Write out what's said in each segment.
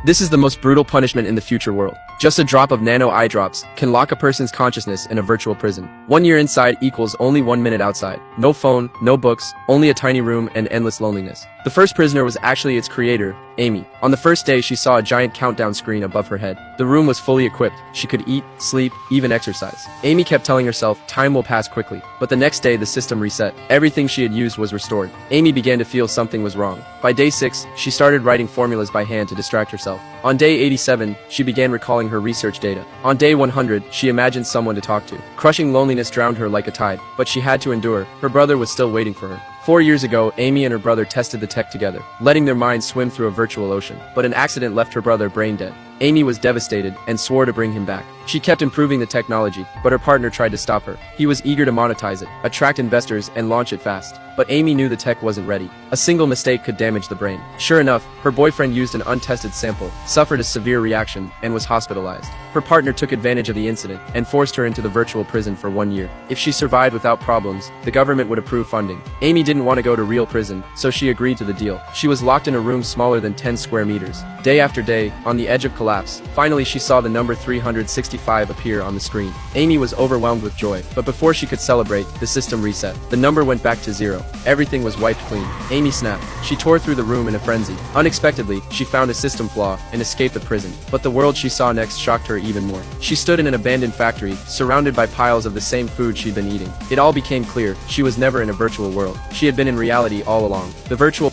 This is the most brutal punishment in the future world. Just a drop of nano eye drops can lock a person's consciousness in a virtual prison. 1 year inside equals only 1 minute outside. No phone, no books, only a tiny room and endless loneliness. The first prisoner was actually its creator, Amy. On the first day, she saw a giant countdown screen above her head. The room was fully equipped. She could eat, sleep, even exercise. Amy kept telling herself, time will pass quickly. But the next day, the system reset. Everything she had used was restored. Amy began to feel something was wrong. By day 6, she started writing formulas by hand to distract herself. On day 87, she began recalling her research data. On day 100, she imagined someone to talk to. Crushing loneliness drowned her like a tide, but she had to endure. Her brother was still waiting for her. 4 years ago, Amy and her brother tested the tech together, letting their minds swim through a virtual ocean. But an accident left her brother brain dead. Amy was devastated and swore to bring him back. She kept improving the technology, but her partner tried to stop her. He was eager to monetize it, attract investors, and launch it fast. But Amy knew the tech wasn't ready. A single mistake could damage the brain. Sure enough, her boyfriend used an untested sample, suffered a severe reaction, and was hospitalized. Her partner took advantage of the incident and forced her into the virtual prison for 1 year. If she survived without problems, the government would approve funding. Amy didn't want to go to real prison, so she agreed to the deal. She was locked in a room smaller than 10 square meters. Day after day, on the edge of collapse, finally she saw the number 365 appear on the screen. Amy was overwhelmed with joy, but before she could celebrate, the system reset. The number went back to 0. Everything was wiped clean. Amy snapped. She tore through the room in a frenzy. Unexpectedly, she found a system flaw and escaped the prison. But the world she saw next shocked her even more. She stood in an abandoned factory, surrounded by piles of the same food she'd been eating. It all became clear. She was never in a virtual world. She had been in reality all along. The virtual...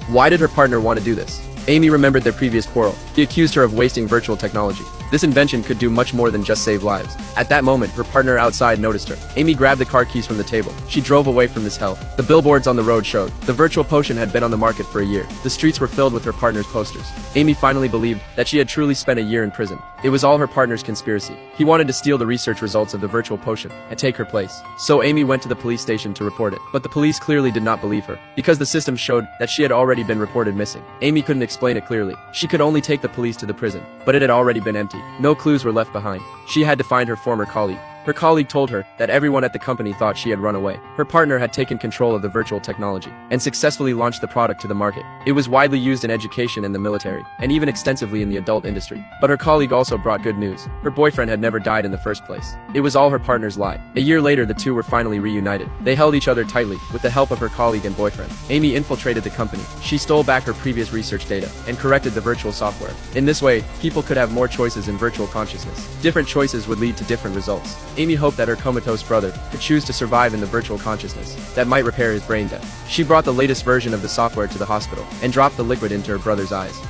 Why did her partner want to do this? Amy remembered their previous quarrel. He accused her of wasting virtual technology. This invention could do much more than just save lives. At that moment, her partner outside noticed her. Amy grabbed the car keys from the table. She drove away from this hell. The billboards on the road showed. The virtual potion had been on the market for a year. The streets were filled with her partner's posters. Amy finally believed that she had truly spent a year in prison. It was all her partner's conspiracy. He wanted to steal the research results of the virtual potion and take her place. So Amy went to the police station to report it. But the police clearly did not believe her, because the system showed that she had already been reported missing. Amy couldn't explain it clearly. She could only take the police to the prison, but it had already been empty. No clues were left behind. She had to find her former colleague. Her colleague told her that everyone at the company thought she had run away. Her partner had taken control of the virtual technology and successfully launched the product to the market. It was widely used in education and the military, and even extensively in the adult industry. But her colleague also brought good news. Her boyfriend had never died in the first place. It was all her partner's lie. A year later, the two were finally reunited. They held each other tightly, with the help of her colleague and boyfriend. Amy infiltrated the company. She stole back her previous research data and corrected the virtual software. In this way, people could have more choices in virtual consciousness. Different choices would lead to different results. Amy hoped that her comatose brother could choose to survive in the virtual consciousness that might repair his brain death. She brought the latest version of the software to the hospital and dropped the liquid into her brother's eyes.